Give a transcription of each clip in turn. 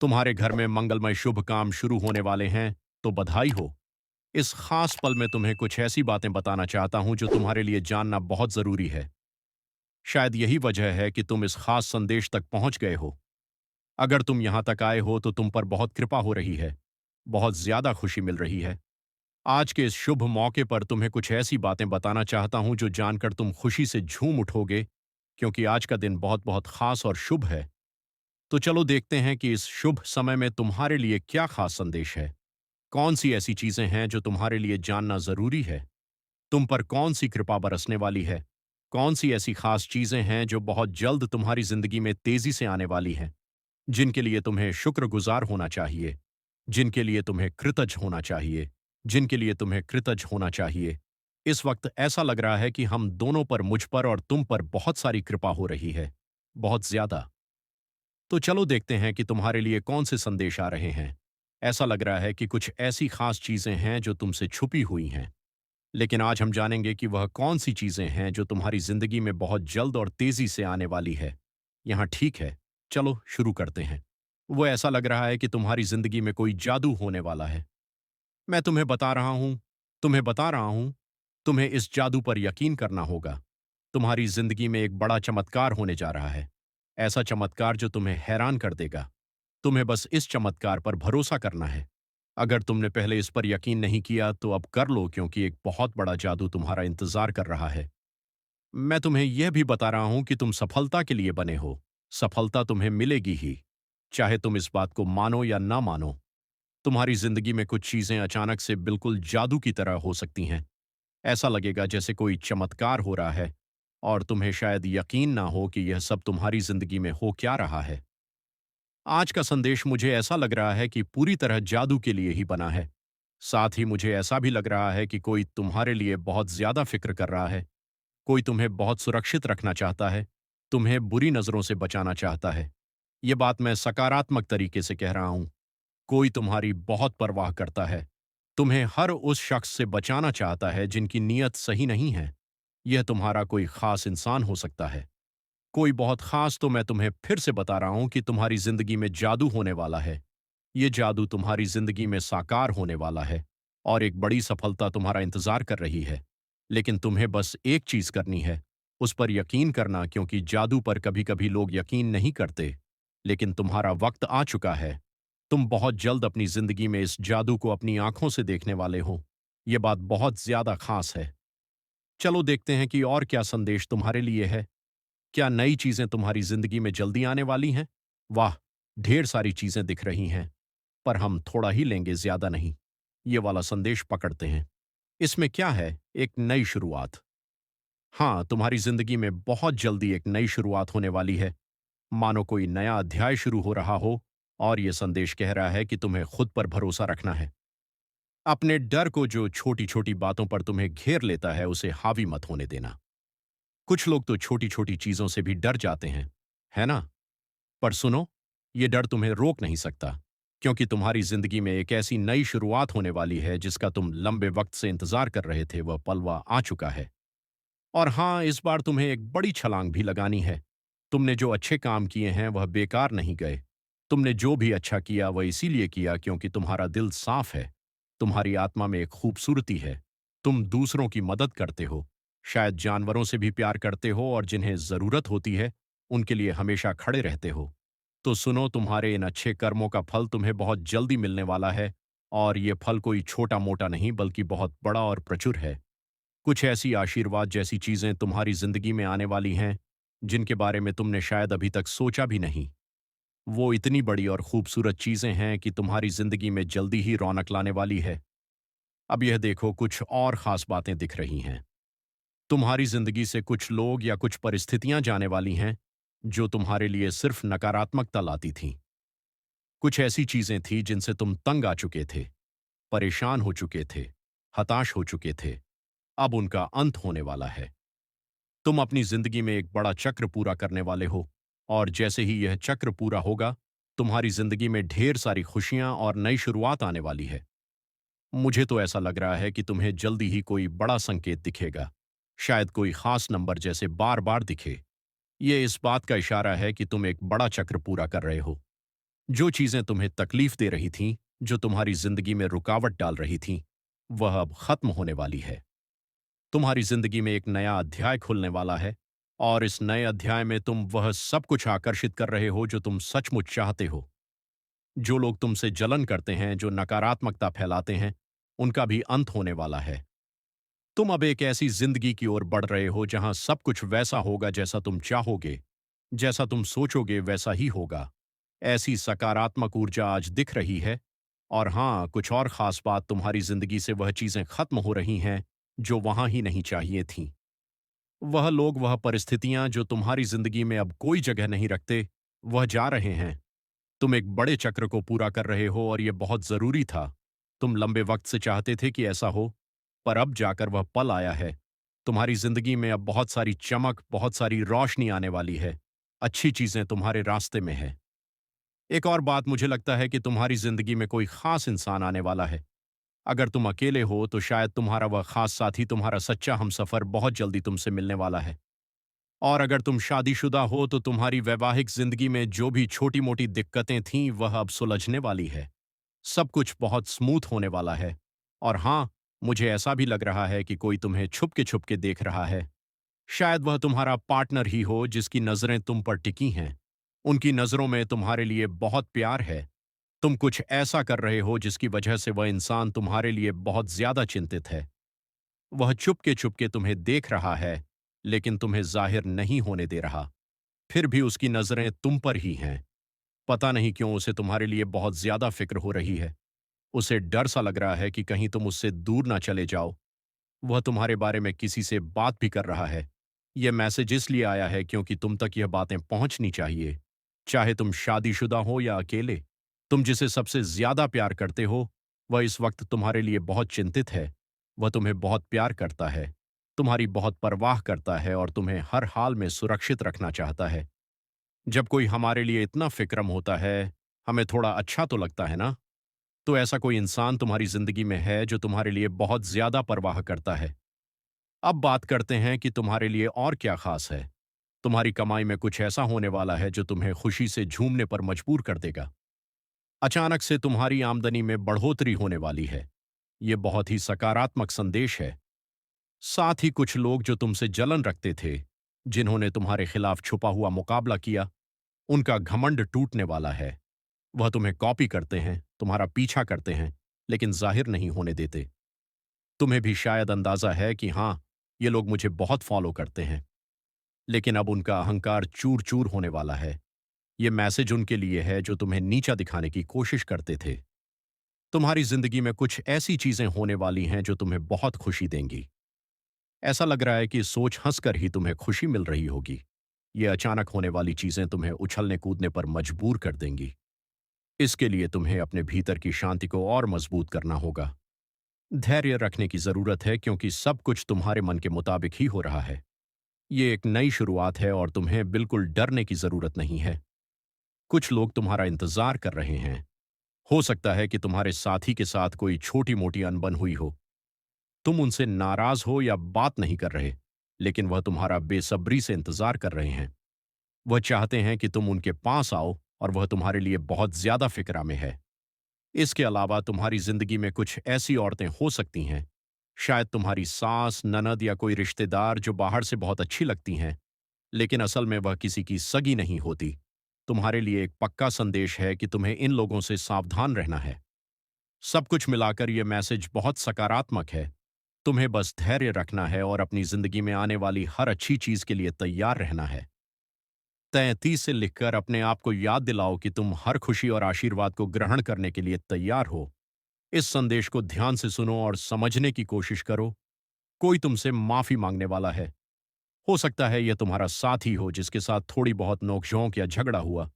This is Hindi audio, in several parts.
तुम्हारे घर में मंगलमय शुभ काम शुरू होने वाले हैं, तो बधाई हो। इस खास पल में तुम्हें कुछ ऐसी बातें बताना चाहता हूं जो तुम्हारे लिए जानना बहुत जरूरी है। शायद यही वजह है कि तुम इस खास संदेश तक पहुंच गए हो। अगर तुम यहां तक आए हो तो तुम पर बहुत कृपा हो रही है, बहुत ज्यादा खुशी मिल रही है। आज के इस शुभ मौके पर तुम्हें कुछ ऐसी बातें बताना चाहता हूं जो जानकर तुम खुशी से झूम उठोगे, क्योंकि आज का दिन बहुत बहुत खास और शुभ है। तो चलो देखते हैं कि इस शुभ समय में तुम्हारे लिए क्या खास संदेश है। कौन सी ऐसी चीजें हैं जो तुम्हारे लिए जानना जरूरी है? तुम पर कौन सी कृपा बरसने वाली है? कौन सी ऐसी खास चीजें हैं जो बहुत जल्द तुम्हारी जिंदगी में तेजी से आने वाली हैं, जिनके लिए तुम्हें शुक्रगुजार होना चाहिए, जिनके लिए तुम्हें कृतज्ञ होना चाहिए, जिनके लिए तुम्हें कृतज्ञ होना चाहिए। इस वक्त ऐसा लग रहा है कि हम दोनों पर, मुझ पर और तुम पर बहुत सारी कृपा हो रही है, बहुत ज्यादा। तो चलो देखते हैं कि तुम्हारे लिए कौन से संदेश आ रहे हैं। ऐसा लग रहा है कि कुछ ऐसी खास चीजें हैं जो तुमसे छुपी हुई हैं, लेकिन आज हम जानेंगे कि वह कौन सी चीजें हैं जो तुम्हारी जिंदगी में बहुत जल्द और तेजी से आने वाली है। यहाँ ठीक है, चलो शुरू करते हैं। वो ऐसा लग रहा है कि तुम्हारी जिंदगी में कोई जादू होने वाला है। मैं तुम्हें बता रहा हूं, तुम्हें बता रहा हूं, तुम्हें इस जादू पर यकीन करना होगा। तुम्हारी जिंदगी में एक बड़ा चमत्कार होने जा रहा है, ऐसा चमत्कार जो तुम्हें हैरान कर देगा। तुम्हें बस इस चमत्कार पर भरोसा करना है। अगर तुमने पहले इस पर यकीन नहीं किया तो अब कर लो, क्योंकि एक बहुत बड़ा जादू तुम्हारा इंतजार कर रहा है। मैं तुम्हें यह भी बता रहा हूं कि तुम सफलता के लिए बने हो। सफलता तुम्हें मिलेगी ही, चाहे तुम इस बात को मानो या ना मानो। तुम्हारी जिंदगी में कुछ चीजें अचानक से बिल्कुल जादू की तरह हो सकती हैं। ऐसा लगेगा जैसे कोई चमत्कार हो रहा है, और तुम्हें शायद यकीन ना हो कि यह सब तुम्हारी जिंदगी में हो क्या रहा है। आज का संदेश मुझे ऐसा लग रहा है कि पूरी तरह जादू के लिए ही बना है। साथ ही मुझे ऐसा भी लग रहा है कि कोई तुम्हारे लिए बहुत ज्यादा फिक्र कर रहा है। कोई तुम्हें बहुत सुरक्षित रखना चाहता है, तुम्हें बुरी नजरों से बचाना चाहता है। ये बात मैं सकारात्मक तरीके से कह रहा हूं। कोई तुम्हारी बहुत परवाह करता है, तुम्हें हर उस शख्स से बचाना चाहता है जिनकी नीयत सही नहीं है। यह तुम्हारा कोई खास इंसान हो सकता है, कोई बहुत खास। तो मैं तुम्हें फिर से बता रहा हूं कि तुम्हारी जिंदगी में जादू होने वाला है। ये जादू तुम्हारी जिंदगी में साकार होने वाला है, और एक बड़ी सफलता तुम्हारा इंतजार कर रही है। लेकिन तुम्हें बस एक चीज करनी है, उस पर यकीन करना, क्योंकि जादू पर कभी कभी लोग यकीन नहीं करते। लेकिन तुम्हारा वक्त आ चुका है। तुम बहुत जल्द अपनी जिंदगी में इस जादू को अपनी आंखों से देखने वाले हो। यह बात बहुत ज्यादा खास है। चलो देखते हैं कि और क्या संदेश तुम्हारे लिए है। क्या नई चीजें तुम्हारी जिंदगी में जल्दी आने वाली हैं? वाह, ढेर सारी चीजें दिख रही हैं, पर हम थोड़ा ही लेंगे, ज्यादा नहीं। ये वाला संदेश पकड़ते हैं। इसमें क्या है? एक नई शुरुआत। हाँ, तुम्हारी जिंदगी में बहुत जल्दी एक नई शुरुआत होने वाली है, मानो कोई नया अध्याय शुरू हो रहा हो। और यह संदेश कह रहा है कि तुम्हें खुद पर भरोसा रखना है। अपने डर को, जो छोटी छोटी बातों पर तुम्हें घेर लेता है, उसे हावी मत होने देना। कुछ लोग तो छोटी छोटी चीजों से भी डर जाते हैं, है ना? पर सुनो, ये डर तुम्हें रोक नहीं सकता, क्योंकि तुम्हारी जिंदगी में एक ऐसी नई शुरुआत होने वाली है जिसका तुम लंबे वक्त से इंतजार कर रहे थे। वह पलवा आ चुका है। और हाँ, इस बार तुम्हें एक बड़ी छलांग भी लगानी है। तुमने जो अच्छे काम किए हैं वह बेकार नहीं गए। तुमने जो भी अच्छा किया वह इसीलिए किया क्योंकि तुम्हारा दिल साफ है। तुम्हारी आत्मा में एक खूबसूरती है। तुम दूसरों की मदद करते हो, शायद जानवरों से भी प्यार करते हो, और जिन्हें जरूरत होती है उनके लिए हमेशा खड़े रहते हो। तो सुनो, तुम्हारे इन अच्छे कर्मों का फल तुम्हें बहुत जल्दी मिलने वाला है। और ये फल कोई छोटा मोटा नहीं, बल्कि बहुत बड़ा और प्रचुर है। कुछ ऐसी आशीर्वाद जैसी चीजें तुम्हारी जिंदगी में आने वाली हैं जिनके बारे में तुमने शायद अभी तक सोचा भी नहीं। वो इतनी बड़ी और खूबसूरत चीजें हैं कि तुम्हारी जिंदगी में जल्दी ही रौनक लाने वाली है। अब यह देखो, कुछ और खास बातें दिख रही हैं। तुम्हारी जिंदगी से कुछ लोग या कुछ परिस्थितियां जाने वाली हैं जो तुम्हारे लिए सिर्फ नकारात्मकता लाती थीं। कुछ ऐसी चीजें थी जिनसे तुम तंग आ चुके थे, परेशान हो चुके थे, हताश हो चुके थे। अब उनका अंत होने वाला है। तुम अपनी जिंदगी में एक बड़ा चक्र पूरा करने वाले हो, और जैसे ही यह चक्र पूरा होगा, तुम्हारी जिंदगी में ढेर सारी खुशियां और नई शुरुआत आने वाली है। मुझे तो ऐसा लग रहा है कि तुम्हें जल्दी ही कोई बड़ा संकेत दिखेगा, शायद कोई खास नंबर जैसे बार बार दिखे। ये इस बात का इशारा है कि तुम एक बड़ा चक्र पूरा कर रहे हो। जो चीजें तुम्हें तकलीफ दे रही थीं, जो तुम्हारी जिंदगी में रुकावट डाल रही थीं, वह अब खत्म होने वाली है। तुम्हारी जिंदगी में एक नया अध्याय खुलने वाला है, और इस नए अध्याय में तुम वह सब कुछ आकर्षित कर रहे हो जो तुम सचमुच चाहते हो। जो लोग तुमसे जलन करते हैं, जो नकारात्मकता फैलाते हैं, उनका भी अंत होने वाला है। तुम अब एक ऐसी जिंदगी की ओर बढ़ रहे हो जहां सब कुछ वैसा होगा जैसा तुम चाहोगे, जैसा तुम सोचोगे वैसा ही होगा। ऐसी सकारात्मक ऊर्जा आज दिख रही है। और हाँ, कुछ और खास बात, तुम्हारी जिंदगी से वह चीजें खत्म हो रही हैं जो वहां ही नहीं चाहिए थीं। वह लोग, वह परिस्थितियां जो तुम्हारी जिंदगी में अब कोई जगह नहीं रखते, वह जा रहे हैं। तुम एक बड़े चक्र को पूरा कर रहे हो और यह बहुत जरूरी था। तुम लंबे वक्त से चाहते थे कि ऐसा हो, पर अब जाकर वह पल आया है। तुम्हारी जिंदगी में अब बहुत सारी चमक, बहुत सारी रोशनी आने वाली है। अच्छी चीजें तुम्हारे रास्ते में है। एक और बात, मुझे लगता है कि तुम्हारी जिंदगी में कोई खास इंसान आने वाला है। अगर तुम अकेले हो तो शायद तुम्हारा वह खास साथी, तुम्हारा सच्चा हमसफर बहुत जल्दी तुमसे मिलने वाला है। और अगर तुम शादीशुदा हो तो तुम्हारी वैवाहिक जिंदगी में जो भी छोटी मोटी दिक्कतें थीं, वह अब सुलझने वाली है। सब कुछ बहुत स्मूथ होने वाला है। और हाँ, मुझे ऐसा भी लग रहा है कि कोई तुम्हें छुप के देख रहा है। शायद वह तुम्हारा पार्टनर ही हो जिसकी नजरें तुम पर टिकी हैं। उनकी नजरों में तुम्हारे लिए बहुत प्यार है। तुम कुछ ऐसा कर रहे हो जिसकी वजह से वह इंसान तुम्हारे लिए बहुत ज्यादा चिंतित है। वह चुप के तुम्हें देख रहा है, लेकिन तुम्हें जाहिर नहीं होने दे रहा। फिर भी उसकी नजरें तुम पर ही हैं। पता नहीं क्यों उसे तुम्हारे लिए बहुत ज्यादा फिक्र हो रही है। उसे डर सा लग रहा है कि कहीं तुम उससे दूर ना चले जाओ। वह तुम्हारे बारे में किसी से बात भी कर रहा है। यह मैसेज इसलिए आया है क्योंकि तुम तक यह बातें पहुंचनी चाहिए। चाहे तुम शादीशुदा हो या अकेले, तुम जिसे सबसे ज्यादा प्यार करते हो, वह इस वक्त तुम्हारे लिए बहुत चिंतित है। वह तुम्हें बहुत प्यार करता है, तुम्हारी बहुत परवाह करता है और तुम्हें हर हाल में सुरक्षित रखना चाहता है। जब कोई हमारे लिए इतना फिक्रम होता है, हमें थोड़ा अच्छा तो लगता है ना? तो ऐसा कोई इंसान तुम्हारी जिंदगी में है जो तुम्हारे लिए बहुत ज्यादा परवाह करता है। अब बात करते हैं कि तुम्हारे लिए और क्या खास है। तुम्हारी कमाई में कुछ ऐसा होने वाला है जो तुम्हें खुशी से झूमने पर मजबूर कर देगा। अचानक से तुम्हारी आमदनी में बढ़ोतरी होने वाली है। ये बहुत ही सकारात्मक संदेश है। साथ ही कुछ लोग जो तुमसे जलन रखते थे, जिन्होंने तुम्हारे खिलाफ छुपा हुआ मुकाबला किया, उनका घमंड टूटने वाला है। वह तुम्हें कॉपी करते हैं, तुम्हारा पीछा करते हैं, लेकिन जाहिर नहीं होने देते। तुम्हें भी शायद अंदाजा है कि हाँ, ये लोग मुझे बहुत फॉलो करते हैं, लेकिन अब उनका अहंकार चूर चूर होने वाला है। ये मैसेज उनके लिए है जो तुम्हें नीचा दिखाने की कोशिश करते थे। तुम्हारी जिंदगी में कुछ ऐसी चीजें होने वाली हैं जो तुम्हें बहुत खुशी देंगी। ऐसा लग रहा है कि सोच हंसकर ही तुम्हें खुशी मिल रही होगी। ये अचानक होने वाली चीजें तुम्हें उछलने कूदने पर मजबूर कर देंगी। इसके लिए तुम्हें अपने भीतर की शांति को और मजबूत करना होगा। धैर्य रखने की जरूरत है क्योंकि सब कुछ तुम्हारे मन के मुताबिक ही हो रहा है। ये एक नई शुरुआत है और तुम्हें बिल्कुल डरने की जरूरत नहीं है। कुछ लोग तुम्हारा इंतजार कर रहे हैं। हो सकता है कि तुम्हारे साथी के साथ कोई छोटी मोटी अनबन हुई हो। तुम उनसे नाराज हो या बात नहीं कर रहे, लेकिन वह तुम्हारा बेसब्री से इंतजार कर रहे हैं। वह चाहते हैं कि तुम उनके पास आओ और वह तुम्हारे लिए बहुत ज्यादा फिक्रा में है। इसके अलावा तुम्हारी जिंदगी में कुछ ऐसी औरतें हो सकती हैं, शायद तुम्हारी सास, ननद या कोई रिश्तेदार जो बाहर से बहुत अच्छी लगती हैं, लेकिन असल में वह किसी की सगी नहीं होती। तुम्हारे लिए एक पक्का संदेश है कि तुम्हें इन लोगों से सावधान रहना है। सब कुछ मिलाकर यह मैसेज बहुत सकारात्मक है। तुम्हें बस धैर्य रखना है और अपनी जिंदगी में आने वाली हर अच्छी चीज के लिए तैयार रहना है। 33 से लिखकर अपने आप को याद दिलाओ कि तुम हर खुशी और आशीर्वाद को ग्रहण करने के लिए तैयार हो। इस संदेश को ध्यान से सुनो और समझने की कोशिश करो। कोई तुमसे माफी मांगने वाला है। हो सकता है यह तुम्हारा साथी हो जिसके साथ थोड़ी बहुत नोकझोंक या झगड़ा हुआ।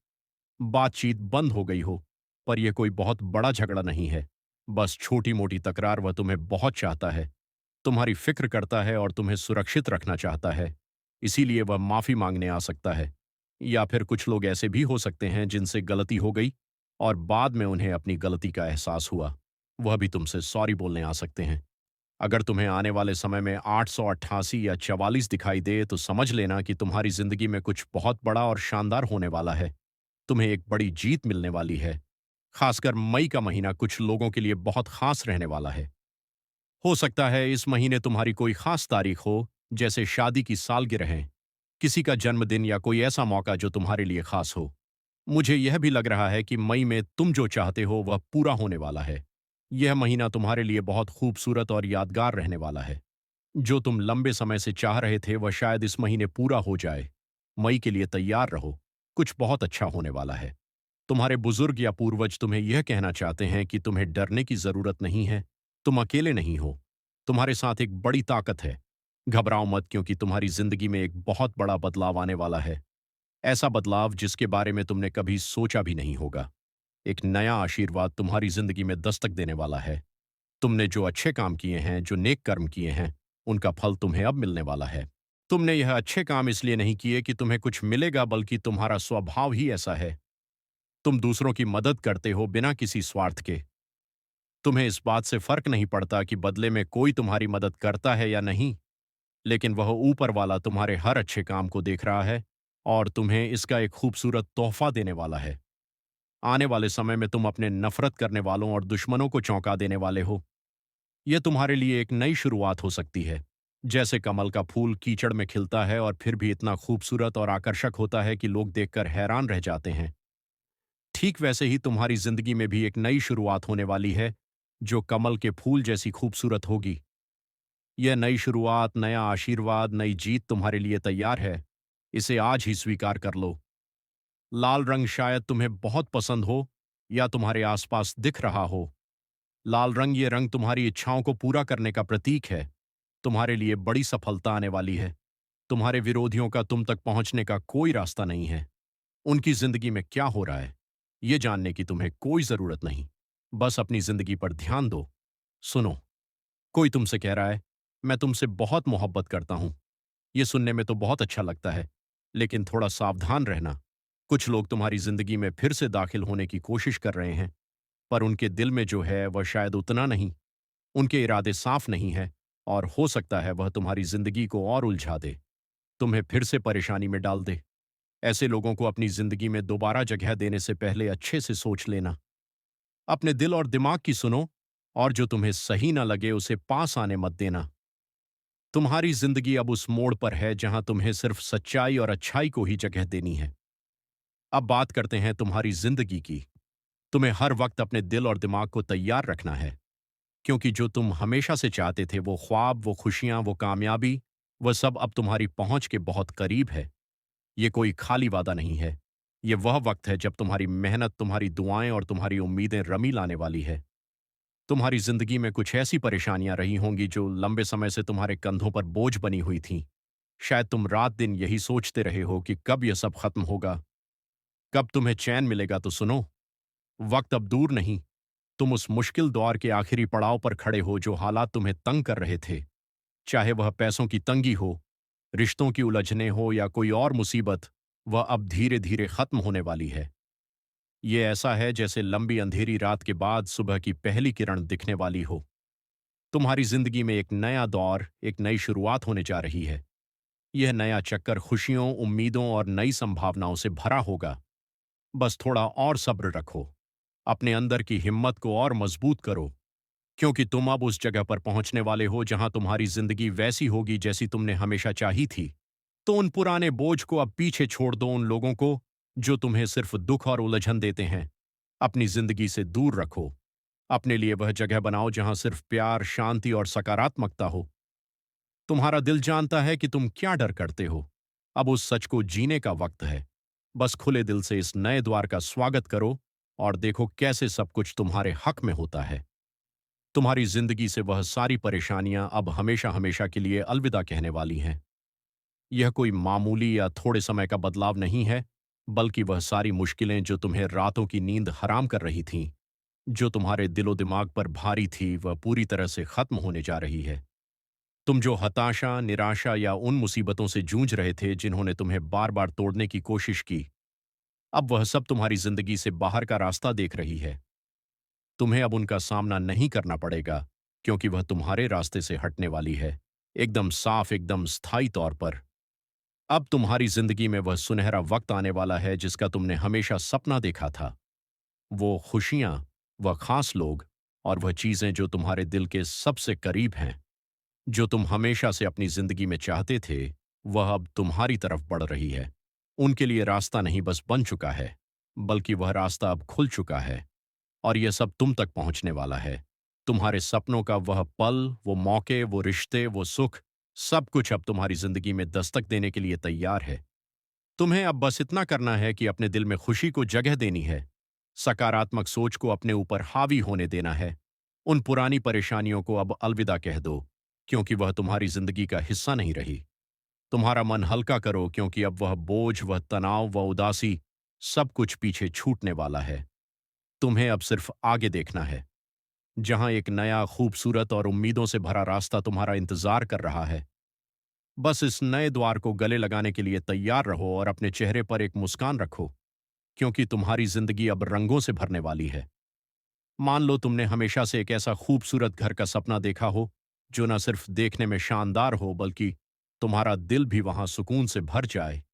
बातचीत बंद हो गई हो, पर यह कोई बहुत बड़ा झगड़ा नहीं है। बस छोटी मोटी तकरार। वह तुम्हें बहुत चाहता है, तुम्हारी फिक्र करता है और तुम्हें सुरक्षित रखना चाहता है। इसीलिए वह माफी मांगने आ सकता है। या फिर कुछ लोग ऐसे भी हो सकते हैं जिनसे गलती हो गई और बाद में उन्हें अपनी गलती का एहसास हुआ। वह भी तुमसे सॉरी बोलने आ सकते हैं। अगर तुम्हें आने वाले समय में 888 या 44 दिखाई दे तो समझ लेना कि तुम्हारी जिंदगी में कुछ बहुत बड़ा और शानदार होने वाला है। तुम्हें एक बड़ी जीत मिलने वाली है। खासकर मई का महीना कुछ लोगों के लिए बहुत खास रहने वाला है। हो सकता है इस महीने तुम्हारी कोई खास तारीख हो, जैसे शादी की सालगिरह, किसी का जन्मदिन या कोई ऐसा मौका जो तुम्हारे लिए खास हो। मुझे यह भी लग रहा है कि मई में तुम जो चाहते हो वह पूरा होने वाला है। यह महीना तुम्हारे लिए बहुत खूबसूरत और यादगार रहने वाला है। जो तुम लंबे समय से चाह रहे थे वह शायद इस महीने पूरा हो जाए। मई के लिए तैयार रहो, कुछ बहुत अच्छा होने वाला है। तुम्हारे बुजुर्ग या पूर्वज तुम्हें यह कहना चाहते हैं कि तुम्हें डरने की जरूरत नहीं है। तुम अकेले नहीं हो। तुम्हारे साथ एक बड़ी ताकत है। घबराओ मत, क्योंकि तुम्हारी जिंदगी में एक बहुत बड़ा बदलाव आने वाला है। ऐसा बदलाव जिसके बारे में तुमने कभी सोचा भी नहीं होगा। एक नया आशीर्वाद तुम्हारी जिंदगी में दस्तक देने वाला है। तुमने जो अच्छे काम किए हैं, जो नेक कर्म किए हैं, उनका फल तुम्हें अब मिलने वाला है। तुमने यह अच्छे काम इसलिए नहीं किए कि तुम्हें कुछ मिलेगा, बल्कि तुम्हारा स्वभाव ही ऐसा है। तुम दूसरों की मदद करते हो बिना किसी स्वार्थ के। तुम्हें इस बात से फर्क नहीं पड़ता कि बदले में कोई तुम्हारी मदद करता है या नहीं, लेकिन वह ऊपर वाला तुम्हारे हर अच्छे काम को देख रहा है और तुम्हें इसका एक खूबसूरत तोहफा देने वाला है। आने वाले समय में तुम अपने नफरत करने वालों और दुश्मनों को चौंका देने वाले हो। यह तुम्हारे लिए एक नई शुरुआत हो सकती है। जैसे कमल का फूल कीचड़ में खिलता है और फिर भी इतना खूबसूरत और आकर्षक होता है कि लोग देखकर हैरान रह जाते हैं, ठीक वैसे ही तुम्हारी जिंदगी में भी एक नई शुरुआत होने वाली है, जो कमल के फूल जैसी खूबसूरत होगी। यह नई शुरुआत, नया आशीर्वाद, नई जीत तुम्हारे लिए तैयार है। इसे आज ही स्वीकार कर लो। लाल रंग शायद तुम्हें बहुत पसंद हो या तुम्हारे आसपास दिख रहा हो। लाल रंग, ये रंग तुम्हारी इच्छाओं को पूरा करने का प्रतीक है। तुम्हारे लिए बड़ी सफलता आने वाली है। तुम्हारे विरोधियों का तुम तक पहुंचने का कोई रास्ता नहीं है। उनकी जिंदगी में क्या हो रहा है, ये जानने की तुम्हें कोई जरूरत नहीं। बस अपनी जिंदगी पर ध्यान दो। सुनो, कोई तुमसे कह रहा है, मैं तुमसे बहुत मोहब्बत करता हूं। ये सुनने में तो बहुत अच्छा लगता है, लेकिन थोड़ा सावधान रहना। कुछ लोग तुम्हारी जिंदगी में फिर से दाखिल होने की कोशिश कर रहे हैं, पर उनके दिल में जो है वह शायद उतना नहीं। उनके इरादे साफ नहीं है और हो सकता है वह तुम्हारी जिंदगी को और उलझा दे, तुम्हें फिर से परेशानी में डाल दे। ऐसे लोगों को अपनी जिंदगी में दोबारा जगह देने से पहले अच्छे से सोच लेना। अपने दिल और दिमाग की सुनो, और जो तुम्हें सही ना लगे उसे पास आने मत देना। तुम्हारी जिंदगी अब उस मोड़ पर है जहां तुम्हें सिर्फ सच्चाई और अच्छाई को ही जगह देनी है। अब बात करते हैं तुम्हारी जिंदगी की। तुम्हें हर वक्त अपने दिल और दिमाग को तैयार रखना है, क्योंकि जो तुम हमेशा से चाहते थे, वो ख्वाब, वो खुशियां, वो कामयाबी, वह सब अब तुम्हारी पहुंच के बहुत करीब है। ये कोई खाली वादा नहीं है। ये वह वक्त है जब तुम्हारी मेहनत, तुम्हारी दुआएं और तुम्हारी उम्मीदें रमी लाने वाली है। तुम्हारी जिंदगी में कुछ ऐसी परेशानियां रही होंगी जो लंबे समय से तुम्हारे कंधों पर बोझ बनी हुई थीं। शायद तुम रात दिन यही सोचते रहे हो कि कब यह सब खत्म होगा, कब तुम्हें चैन मिलेगा। तो सुनो, वक्त अब दूर नहीं। तुम उस मुश्किल दौर के आखिरी पड़ाव पर खड़े हो जो हालात तुम्हें तंग कर रहे थे। चाहे वह पैसों की तंगी हो, रिश्तों की उलझने हो या कोई और मुसीबत, वह अब धीरे धीरे खत्म होने वाली है। ये ऐसा है जैसे लंबी अंधेरी रात के बाद सुबह की पहली किरण दिखने वाली हो। तुम्हारी जिंदगी में एक नया दौर, एक नई शुरुआत होने जा रही है। यह नया चक्कर खुशियों, उम्मीदों और नई संभावनाओं से भरा होगा। बस थोड़ा और सब्र रखो। अपने अंदर की हिम्मत को और मजबूत करो, क्योंकि तुम अब उस जगह पर पहुंचने वाले हो जहां तुम्हारी जिंदगी वैसी होगी जैसी तुमने हमेशा चाही थी। तो उन पुराने बोझ को अब पीछे छोड़ दो। उन लोगों को जो तुम्हें सिर्फ दुख और उलझन देते हैं, अपनी जिंदगी से दूर रखो। अपने लिए वह जगह बनाओ जहां सिर्फ प्यार, शांति और सकारात्मकता हो। तुम्हारा दिल जानता है कि तुम क्या डर करते हो। अब उस सच को जीने का वक्त है। बस खुले दिल से इस नए द्वार का स्वागत करो और देखो कैसे सब कुछ तुम्हारे हक में होता है। तुम्हारी जिंदगी से वह सारी परेशानियां अब हमेशा हमेशा के लिए अलविदा कहने वाली हैं। यह कोई मामूली या थोड़े समय का बदलाव नहीं है, बल्कि वह सारी मुश्किलें जो तुम्हें रातों की नींद हराम कर रही थीं, जो तुम्हारे दिलो दिमाग पर भारी थी, वह पूरी तरह से खत्म होने जा रही है। तुम जो हताशा, निराशा या उन मुसीबतों से जूझ रहे थे जिन्होंने तुम्हें बार बार तोड़ने की कोशिश की, अब वह सब तुम्हारी जिंदगी से बाहर का रास्ता देख रही है। तुम्हें अब उनका सामना नहीं करना पड़ेगा, क्योंकि वह तुम्हारे रास्ते से हटने वाली है, एकदम साफ, एकदम स्थायी तौर पर। अब तुम्हारी जिंदगी में वह सुनहरा वक्त आने वाला है जिसका तुमने हमेशा सपना देखा था। वो खुशियां, वह खास लोग और वह चीजें जो तुम्हारे दिल के सबसे करीब हैं, जो तुम हमेशा से अपनी जिंदगी में चाहते थे, वह अब तुम्हारी तरफ बढ़ रही है। उनके लिए रास्ता नहीं बस बन चुका है, बल्कि वह रास्ता अब खुल चुका है और यह सब तुम तक पहुंचने वाला है। तुम्हारे सपनों का वह पल, वो मौके, वो रिश्ते, वो सुख, सब कुछ अब तुम्हारी जिंदगी में दस्तक देने के लिए तैयार है। तुम्हें अब बस इतना करना है कि अपने दिल में खुशी को जगह देनी है, सकारात्मक सोच को अपने ऊपर हावी होने देना है। उन पुरानी परेशानियों को अब अलविदा कह दो, क्योंकि वह तुम्हारी जिंदगी का हिस्सा नहीं रही। तुम्हारा मन हल्का करो, क्योंकि अब वह बोझ, वह तनाव, वह उदासी, सब कुछ पीछे छूटने वाला है। तुम्हें अब सिर्फ आगे देखना है, जहां एक नया, खूबसूरत और उम्मीदों से भरा रास्ता तुम्हारा इंतजार कर रहा है। बस इस नए द्वार को गले लगाने के लिए तैयार रहो और अपने चेहरे पर एक मुस्कान रखो, क्योंकि तुम्हारी जिंदगी अब रंगों से भरने वाली है। मान लो तुमने हमेशा से एक ऐसा खूबसूरत घर का सपना देखा हो, जो न सिर्फ देखने में शानदार हो, बल्कि तुम्हारा दिल भी वहां सुकून से भर जाए।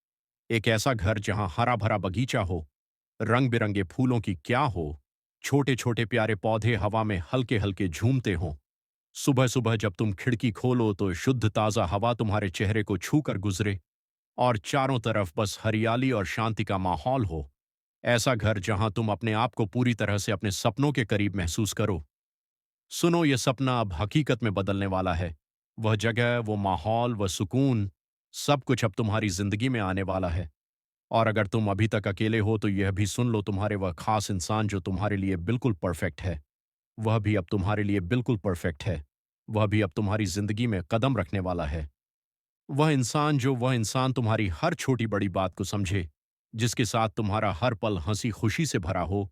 एक ऐसा घर जहां हरा भरा बगीचा हो, रंग बिरंगे फूलों की क्या हो, छोटे छोटे प्यारे पौधे हवा में हल्के हल्के झूमते हों। सुबह सुबह जब तुम खिड़की खोलो तो शुद्ध ताजा हवा तुम्हारे चेहरे को छू कर गुजरे और चारों तरफ बस हरियाली और शांति का माहौल हो। ऐसा घर जहां तुम अपने आप को पूरी तरह से अपने सपनों के करीब महसूस करो। सुनो, यह सपना अब हकीकत में बदलने वाला है। वह जगह, वो माहौल, वह सुकून, सब कुछ अब तुम्हारी जिंदगी में आने वाला है। और अगर तुम अभी तक अकेले हो तो यह भी सुन लो, तुम्हारे वह खास इंसान जो तुम्हारे लिए बिल्कुल परफेक्ट है, वह भी अब तुम्हारे लिए बिल्कुल परफेक्ट है। वह भी अब तुम्हारी जिंदगी में कदम रखने वाला है। वह इंसान तुम्हारी हर छोटी बड़ी बात को समझे, जिसके साथ तुम्हारा हर पल हंसी खुशी से भरा हो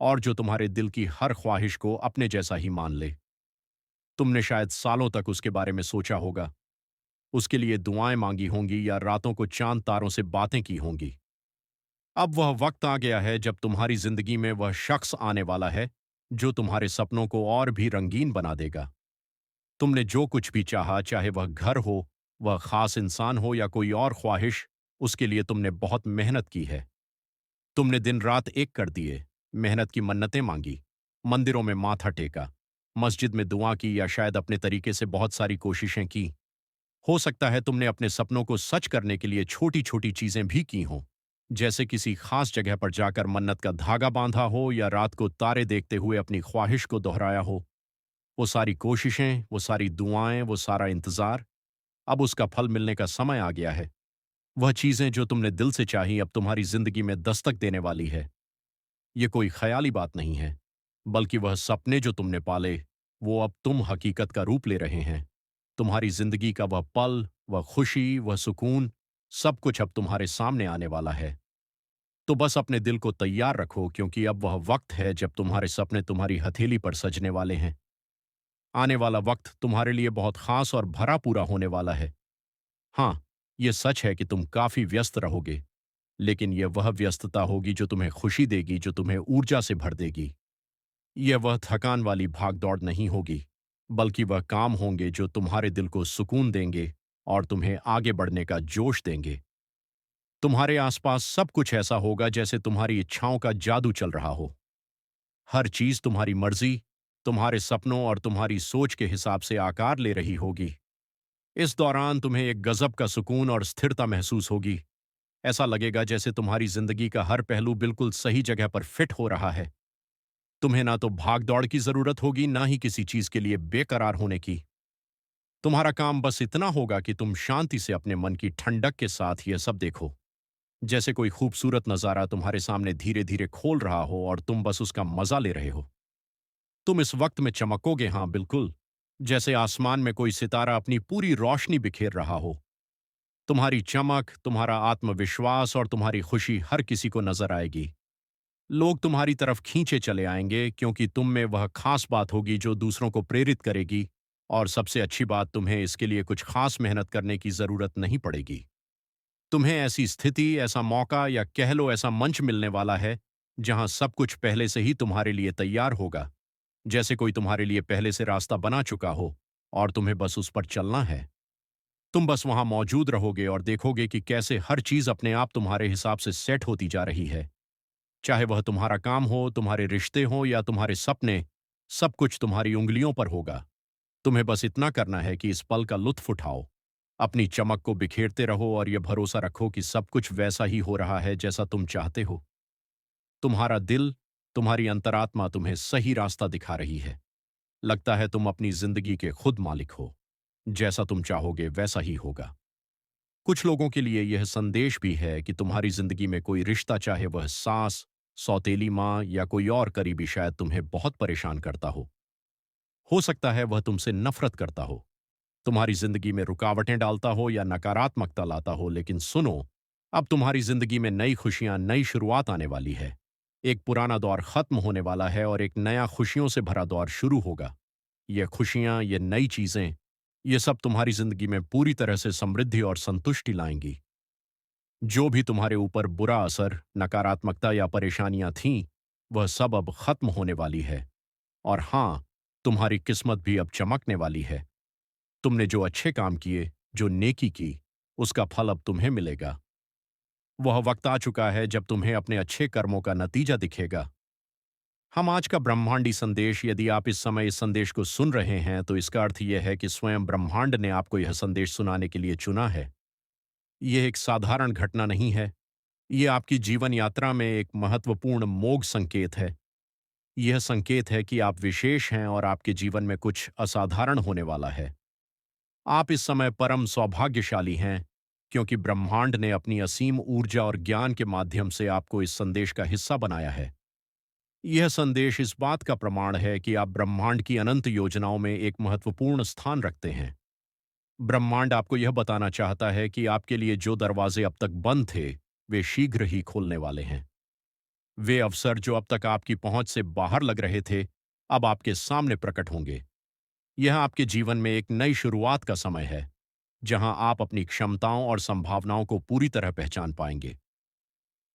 और जो तुम्हारे दिल की हर ख्वाहिश को अपने जैसा ही मान ले। तुमने शायद सालों तक उसके बारे में सोचा होगा, उसके लिए दुआएं मांगी होंगी या रातों को चांद तारों से बातें की होंगी। अब वह वक्त आ गया है जब तुम्हारी जिंदगी में वह शख्स आने वाला है, जो तुम्हारे सपनों को और भी रंगीन बना देगा। तुमने जो कुछ भी चाहा, चाहे वह घर हो, वह खास इंसान हो या कोई और ख्वाहिश, उसके लिए तुमने बहुत मेहनत की है। तुमने दिन रात एक कर दिए, मेहनत की मन्नतें मांगी, मंदिरों में माथा टेका, मस्जिद में दुआ की या शायद अपने तरीके से बहुत सारी कोशिशें की। हो सकता है तुमने अपने सपनों को सच करने के लिए छोटी छोटी चीजें भी की हों, जैसे किसी खास जगह पर जाकर मन्नत का धागा बांधा हो या रात को तारे देखते हुए अपनी ख्वाहिश को दोहराया हो। वो सारी कोशिशें, वो सारी दुआएं, वो सारा इंतजार, अब उसका फल मिलने का समय आ गया है। वह चीजें जो तुमने दिल से चाही अब तुम्हारी जिंदगी में दस्तक देने वाली है। ये कोई ख्याली बात नहीं है, बल्कि वह सपने जो तुमने पाले, वो अब तुम हकीकत का रूप ले रहे हैं। तुम्हारी जिंदगी का वह पल, वह खुशी, वह सुकून, सब कुछ अब तुम्हारे सामने आने वाला है। तो बस अपने दिल को तैयार रखो, क्योंकि अब वह वक्त है जब तुम्हारे सपने तुम्हारी हथेली पर सजने वाले हैं। आने वाला वक्त तुम्हारे लिए बहुत खास और भरा पूरा होने वाला है। हाँ, ये सच है कि तुम काफी व्यस्त रहोगे, लेकिन यह वह व्यस्तता होगी जो तुम्हें खुशी देगी, जो तुम्हें ऊर्जा से भर देगी। यह वह थकान वाली भाग-दौड़ नहीं होगी, बल्कि वह काम होंगे जो तुम्हारे दिल को सुकून देंगे और तुम्हें आगे बढ़ने का जोश देंगे। तुम्हारे आसपास सब कुछ ऐसा होगा जैसे तुम्हारी इच्छाओं का जादू चल रहा हो। हर चीज तुम्हारी मर्जी, तुम्हारे सपनों और तुम्हारी सोच के हिसाब से आकार ले रही होगी। इस दौरान तुम्हें एक गजब का सुकून और स्थिरता महसूस होगी। ऐसा लगेगा जैसे तुम्हारी जिंदगी का हर पहलू बिल्कुल सही जगह पर फिट हो रहा है। तुम्हें ना तो भाग दौड़ की जरूरत होगी, ना ही किसी चीज के लिए बेकरार होने की। तुम्हारा काम बस इतना होगा कि तुम शांति से अपने मन की ठंडक के साथ यह सब देखो, जैसे कोई खूबसूरत नजारा तुम्हारे सामने धीरे धीरे खोल रहा हो और तुम बस उसका मजा ले रहे हो। तुम इस वक्त में चमकोगे, हाँ बिल्कुल, जैसे आसमान में कोई सितारा अपनी पूरी रोशनी बिखेर रहा हो। तुम्हारी चमक, तुम्हारा आत्मविश्वास और तुम्हारी खुशी हर किसी को नजर आएगी। लोग तुम्हारी तरफ खींचे चले आएंगे, क्योंकि तुम में वह खास बात होगी जो दूसरों को प्रेरित करेगी। और सबसे अच्छी बात, तुम्हें इसके लिए कुछ खास मेहनत करने की जरूरत नहीं पड़ेगी। तुम्हें ऐसी स्थिति, ऐसा मौका या कह लो ऐसा मंच मिलने वाला है, जहां सब कुछ पहले से ही तुम्हारे लिए तैयार होगा, जैसे कोई तुम्हारे लिए पहले से रास्ता बना चुका हो और तुम्हें बस उस पर चलना है। तुम बस वहां मौजूद रहोगे और देखोगे कि कैसे हर चीज अपने आप तुम्हारे हिसाब से सेट होती जा रही है। चाहे वह तुम्हारा काम हो, तुम्हारे रिश्ते हो या तुम्हारे सपने, सब कुछ तुम्हारी उंगलियों पर होगा। तुम्हें बस इतना करना है कि इस पल का लुत्फ उठाओ, अपनी चमक को बिखेरते रहो और यह भरोसा रखो कि सब कुछ वैसा ही हो रहा है जैसा तुम चाहते हो। तुम्हारा दिल, तुम्हारी अंतरात्मा तुम्हें सही रास्ता दिखा रही है। लगता है तुम अपनी जिंदगी के खुद मालिक हो। जैसा तुम चाहोगे वैसा ही होगा। कुछ लोगों के लिए यह संदेश भी है कि तुम्हारी जिंदगी में कोई रिश्ता, चाहे वह सास, सौतेली माँ या कोई और करीबी, शायद तुम्हें बहुत परेशान करता हो सकता है वह तुमसे नफरत करता हो, तुम्हारी जिंदगी में रुकावटें डालता हो या नकारात्मकता लाता हो। लेकिन सुनो, अब तुम्हारी जिंदगी में नई खुशियां, नई शुरुआत आने वाली है। एक पुराना दौर खत्म होने वाला है और एक नया खुशियों से भरा दौर शुरू होगा। ये खुशियां, ये नई चीजें, ये सब तुम्हारी जिंदगी में पूरी तरह से समृद्धि और संतुष्टि लाएंगी। जो भी तुम्हारे ऊपर बुरा असर, नकारात्मकता या परेशानियां थीं, वह सब अब खत्म होने वाली है। और हाँ, तुम्हारी किस्मत भी अब चमकने वाली है। तुमने जो अच्छे काम किए, जो नेकी की, उसका फल अब तुम्हें मिलेगा। वह वक्त आ चुका है जब तुम्हें अपने अच्छे कर्मों का नतीजा दिखेगा। हम आज का ब्रह्मांडी संदेश, यदि आप इस समय इस संदेश को सुन रहे हैं, तो इसका अर्थ यह है कि स्वयं ब्रह्मांड ने आपको यह संदेश सुनाने के लिए चुना है। यह एक साधारण घटना नहीं है। यह आपकी जीवन यात्रा में एक महत्वपूर्ण मोड़ संकेत है। यह संकेत है कि आप विशेष हैं और आपके जीवन में कुछ असाधारण होने वाला है। आप इस समय परम सौभाग्यशाली हैं, क्योंकि ब्रह्मांड ने अपनी असीम ऊर्जा और ज्ञान के माध्यम से आपको इस संदेश का हिस्सा बनाया है। यह संदेश इस बात का प्रमाण है कि आप ब्रह्मांड की अनंत योजनाओं में एक महत्वपूर्ण स्थान रखते हैं। ब्रह्मांड आपको यह बताना चाहता है कि आपके लिए जो दरवाजे अब तक बंद थे, वे शीघ्र ही खोलने वाले हैं। वे अवसर जो अब तक आपकी पहुंच से बाहर लग रहे थे, अब आपके सामने प्रकट होंगे। यह आपके जीवन में एक नई शुरुआत का समय है, जहां आप अपनी क्षमताओं और संभावनाओं को पूरी तरह पहचान पाएंगे।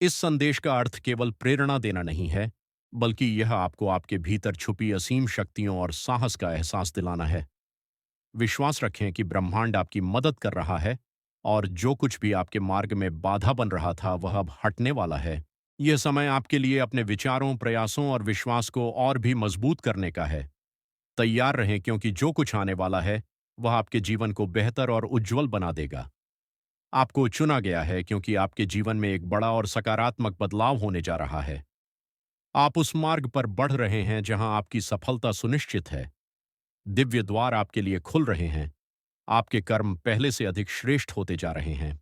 इस संदेश का अर्थ केवल प्रेरणा देना नहीं है, बल्कि यह आपको आपके भीतर छुपी असीम शक्तियों और साहस का एहसास दिलाना है। विश्वास रखें कि ब्रह्मांड आपकी मदद कर रहा है और जो कुछ भी आपके मार्ग में बाधा बन रहा था, वह अब हटने वाला है। यह समय आपके लिए अपने विचारों, प्रयासों और विश्वास को और भी मजबूत करने का है। तैयार रहें, क्योंकि जो कुछ आने वाला है, वह आपके जीवन को बेहतर और उज्जवल बना देगा। आपको चुना गया है क्योंकि आपके जीवन में एक बड़ा और सकारात्मक बदलाव होने जा रहा है। आप उस मार्ग पर बढ़ रहे हैं जहां आपकी सफलता सुनिश्चित है। दिव्य द्वार आपके लिए खुल रहे हैं। आपके कर्म पहले से अधिक श्रेष्ठ होते जा रहे हैं।